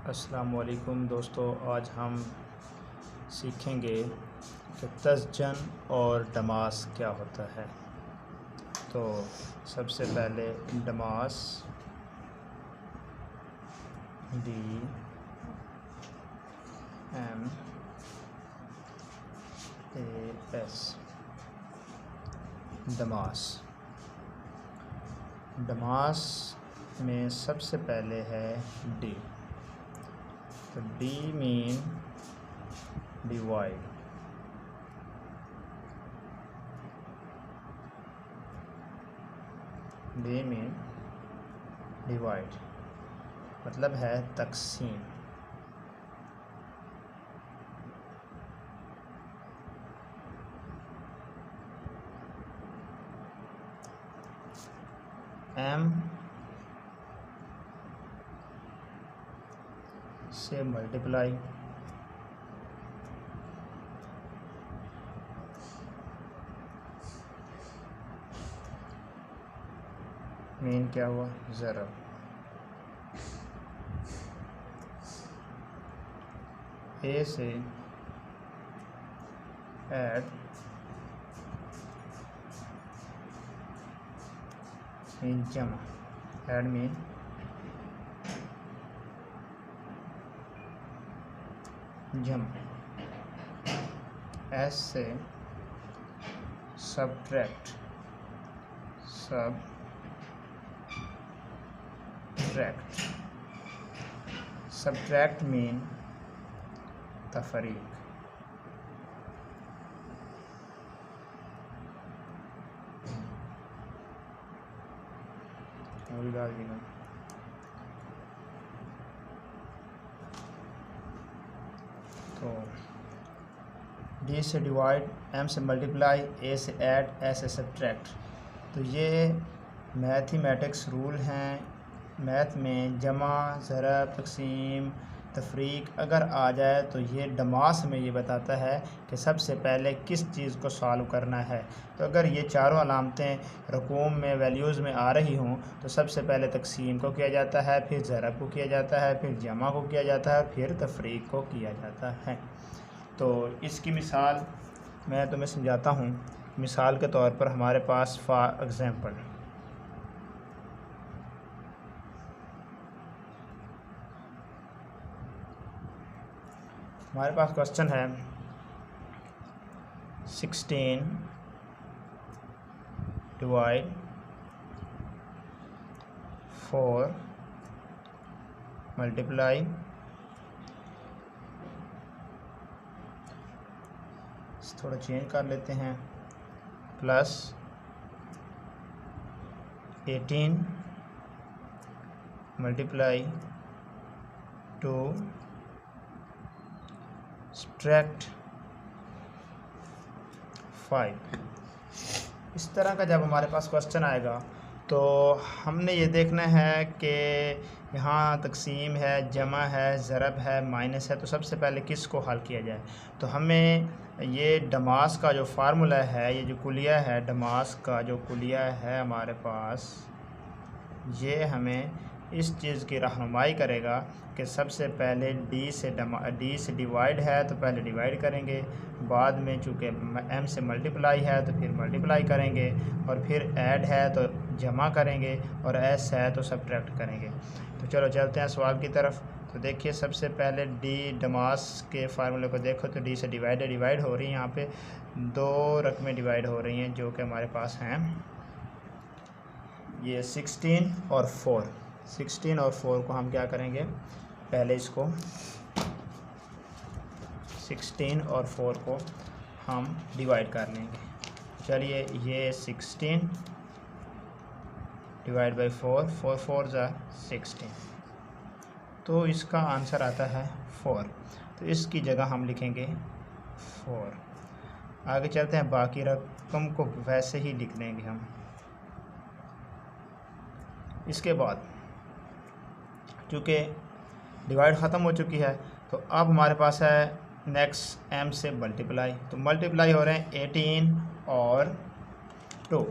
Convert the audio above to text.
अस्सलामुअलैकुम दोस्तों, आज हम सीखेंगे कि तस्जन और डमास क्या होता है। तो सबसे पहले डमास DMAS डमास में सबसे पहले है डी। तो D mean divide. D mean divide मतलब है तकसीम। एम से मल्टीप्लाई मीन क्या हुआ, ज़रब। ए से ऐड मीन जमा। ऐड मीन जमा। एस से सब्ट्रैक्ट। सब्ट्रैक्ट मीन तफरीक। तो डी से डिवाइड, एम से मल्टीप्लाई, ए से ऐड, एस से सब्ट्रैक्ट। तो ये मैथमेटिक्स रूल हैं। मैथ में जमा, ज़रब, तकसीम, तफरीक अगर आ जाए तो ये डमास में ये बताता है कि सबसे पहले किस चीज़ को सॉल्व करना है। तो अगर ये चारों अलामतें रकूम में वैल्यूज़ में आ रही हों तो सबसे पहले तकसीम को किया जाता है, फिर ज़रब को किया जाता है, फिर जमा को किया जाता है और फिर तफरीक को किया जाता है। तो इसकी मिसाल मैं तुम्हें समझाता हूँ। मिसाल के तौर पर हमारे पास फॉर एग्ज़ाम्पल हमारे पास क्वेश्चन है 16 डिवाइड 4 मल्टीप्लाई थोड़ा चेंज कर लेते हैं प्लस 18 मल्टीप्लाई 2 सब्ट्रैक्ट 5। इस तरह का जब हमारे पास क्वेश्चन आएगा तो हमने ये देखना है कि यहाँ तकसीम है, जमा है, ज़रब है, माइनस है। तो सबसे पहले किस को हल किया जाए। तो हमें ये डमास का जो फार्मूला है, ये जो कुलिया है, डमास का जो कुलिया है हमारे पास, ये हमें इस चीज़ की रहनुमाई करेगा कि सबसे पहले डी से डिवाइड है तो पहले डिवाइड करेंगे, बाद में चूँकि एम से मल्टीप्लाई है तो फिर मल्टीप्लाई करेंगे, और फिर ऐड है तो जमा करेंगे, और एस है तो सब्ट्रैक्ट करेंगे। तो चलो चलते हैं सवाल की तरफ। तो देखिए सबसे पहले डी डमास के फार्मूले को देखो तो डी से डिवाइड हो रही है। यहाँ पे दो रकमें डिवाइड हो रही हैं जो कि हमारे पास हैं, ये 16 और 4। 16 और 4 को हम क्या करेंगे, पहले इसको 16 और 4 को हम डिवाइड कर लेंगे। चलिए ये 16 डिवाइड बाई 4, 4 4 ज़ा 16, तो इसका आंसर आता है 4। तो इसकी जगह हम लिखेंगे 4। आगे चलते हैं, बाकी रकम को वैसे ही लिख लेंगे हम। इसके बाद चूँकि डिवाइड ख़त्म हो चुकी है तो अब हमारे पास है नेक्स्ट एम से मल्टीप्लाई। तो मल्टीप्लाई हो रहे हैं 18 और 2।